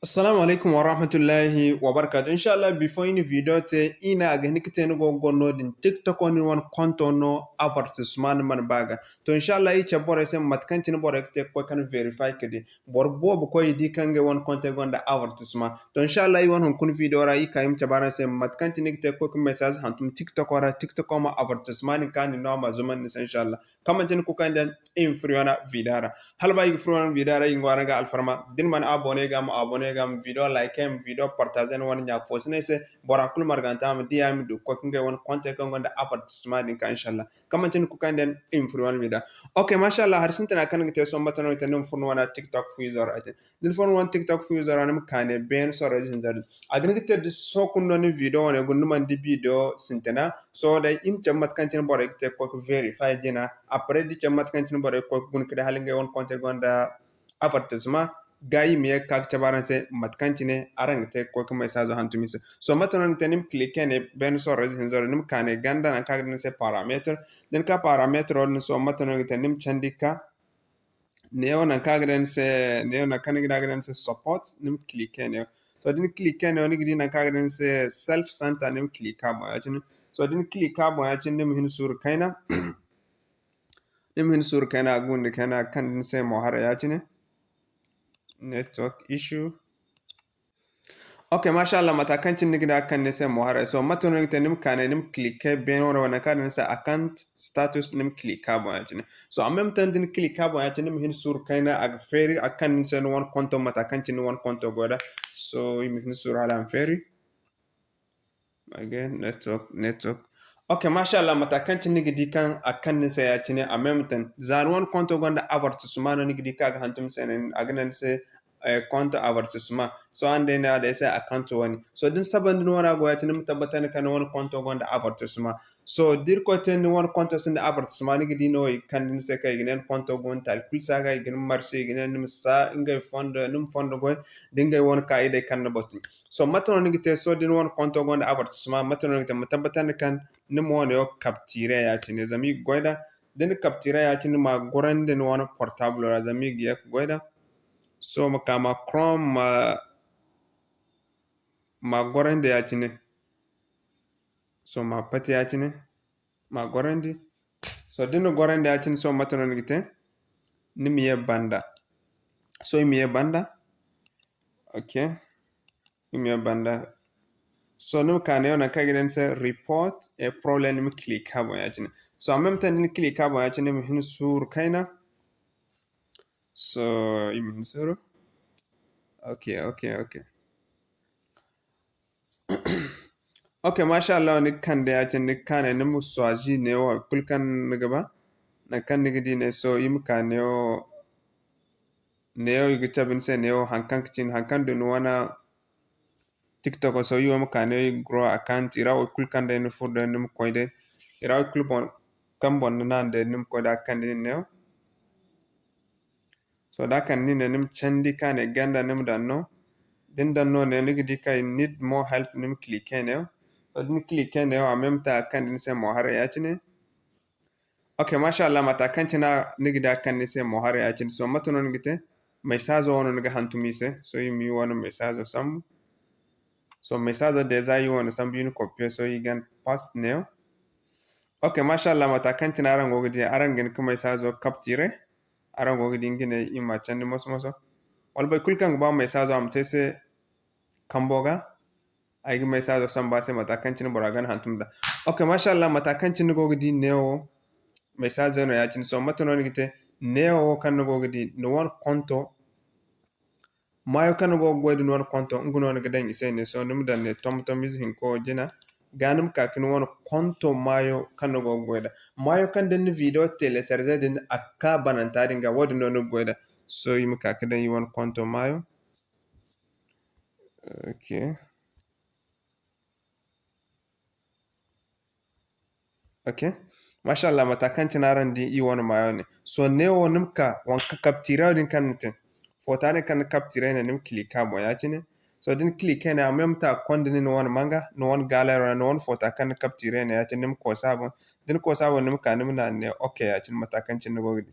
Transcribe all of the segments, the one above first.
Assalamu alaikum wa rahmatullahi wa barakatuh. Inshallah before any video te ina ga nikte no go gonno din TikTok on one konto no avertissement man baga. To inshallah I chabore se matkanti no bore te ko kan verify kedi. Bor bob ko yidi kange one konto gonda avertissement. To inshallah I won kun video ra I kayim chabara se matkanti nikte ko message hantum TikTok ora TikTok ma avertissement kan no ma zuman ni inshallah. Kama tin ku kan den infriona vidara. Halba ifruwan vidara ingwara ga alfarma din man abone gam video like em video partager won nya fosne se bora kul marganta am diam du ko kinga won konte ko gonda avertissement din ka inshallah kama tin ku kanden infruwan vida okay mashallah har sintana kan ngite so matano tanum fun wana TikTok fu user ate din fun wan TikTok fu user anam kane ben so rajin dar agni gite so kun no video wona gunnu man di video sintana so da im jamat kan tin bora te ko verify jina après di jamat kan tin bora ko gun kida halinga won konte gonda avertissement gayi miye kak cabaran se matkancine arang te ko kuma isa zo hantumise so matanon tenim cliquene ben so rezi zor nim kane ganda na kag se parameter den ka parameter on so matanon tenim chandika neo na kag se neo na kan gida se support nim cliquene so din cliquene on gidi na kag se self center nim clika mo yachin so din clika mo yachin nim hin sur kaina nim hin sur kaina gunde kana kan se mo hara yachin network issue. Okay, mashallah matakan cin nigida kan nese mohara so matono ngite nim kane nim clique ben wana kan nese account status nim clique bo yacine so en même temps din clique bo yacine nim hin sur kaina ag feri akan nese no won konto matakan cin won konto goda so im hin sur ala feri again network okay mashallah matakan cin nigidi kan akan nese yacine en même temps zan won konto gonda avertissement nigidi ka hantum senen agnan se compte avertissement so ande na da sai account wani so din saban din wana go yatin mutabatan kan wani compte gonda avertissement so dir ko ten wani compte sin avertissement ni gidi no kan din sai kai ginen compte gon tal kul saga ginen marché ginen nim sa ingay fond nim fond go dingay won kaide kan na botum so matono ni gite so din wani compte gonda avertissement matono ni gite mutabatan kan nim woni yo capture yatin zami goida din capture yatin ma gorande no wani portable zami giya goida so kama chrome ma gorande yacine so ma pati yacine ma gorandi so dino gorande yacine so matono ngite nimiye banda so imiye banda okay imiye banda so nim kane ona kagiden se report a problem nim click habo yacine so en même temps ni click habo yacine mi hin sur kaina so imi hin sur okay okay mashallah ni kan da yacin ni kane ni muswaji ne wa kulkan ni gaba na kan ni gidi ne so im kane o ne o igi tabin se ne o hankan kicin hankan dun wana TikTok so yi wa kane grow account ira o kulkan da ni furda ni mu koyde ira o kulbon kan bon nan da ni mu koyda kan ni ne o so da kan ni ne nim chandi kane ganda nim danno din danno ne ni gidi kai need more help nim click ne o so din click ne o en même temps kan din se mo hare yacine okay mashallah matakan cina nigida kan ni se mo hare yacine so matono ngite message wono nga hantumise so yimi wono message sam so message deja yi wono sam bin copy so yigan paste ne o okay mashallah matakan cina arango gidi arangin ko message capture arango gidi ngine ima chandi mosmoso walba kulkan ba message am tese kamboga aygi message sam ba se matakan cina boragan hantumda okay mashallah matakan cina go gidi neo message no yacin so matono ngite neo kan go gidi no won konto mayo kan go goyde no won konto nguno no gadan isene so num dan ne tom izin ko jina ganum ka kin won konto mayo kan go goyda mayo kan den video telecharger den akka bananta dinga wodi no goyda so yim ka kadan yi won konto mayo okay mashallah matakan cinaran di i won mayo ne so ne o nimka wanka capture din kan tin fotane kan capture ne nim click mo yacine so din click ne en même temps kondini no won manga no won galera no won fota kan capture ne yacine nim ko sabo din ko sabo nim kan nim na ne okay yacine matakan cin go gidi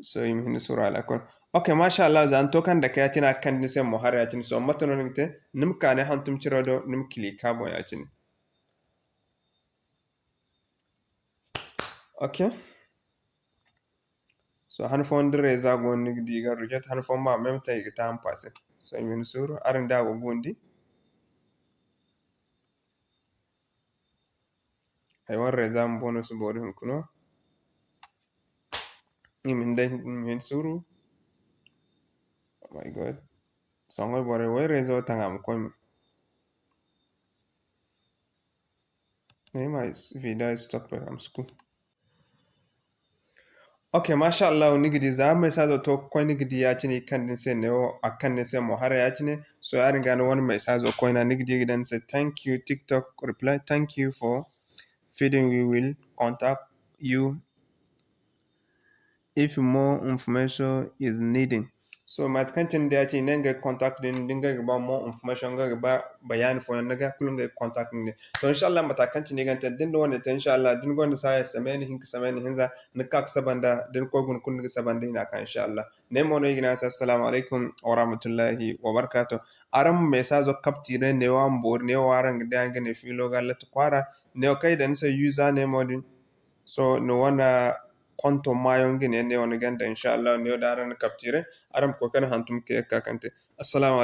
so yim hin sura ala kon Okay, masha Allah zan to kan da kai tina kan ni sai mo har ya tin so matono ngite nim kane hantum cirodo nim kili kabo ya tin. Okay. So han fon dire za go ni diga rujet han fon ma mem tay ga tam passé. So min suru aran da go gondi. Hay war reza bonus bodi hun kuno. Ni min dai min suru. Oh my god. So ngoy bore way reza tangam ko mi. Hey my video stop am school. Okay, masha Allah nigidi za mai sa zo to ko nigidi ya cini kan din sai ne o akan ne sai mo har ya cini so ya ringa no wani mai sa zo ko na nigidi gidan sai thank you TikTok reply thank you for feeding we will contact you if more information is needed. So mat kantin da ya ce nan ga contact din dinga ga ba more information ga ba bayani fo nan ga kulun ga contact ne. To insha Allah mata kantin ne ganta din da wanda ta insha Allah din gonda sai sameni hinka sameni hinza ni kak sabanda din ko gun kun ga sabanda ina kan insha Allah. Ne mo no igina assalamu alaikum wa rahmatullahi wa barakatuh. Aram message kapti ne wa mbor ne waran ga da ne filo ga lat kwara ne kai da nsa user ne modin so no wana konto mayon gine ne wani ganda insha Allah ne da ran kaptire aram ko kana hantum ke kakante assalamu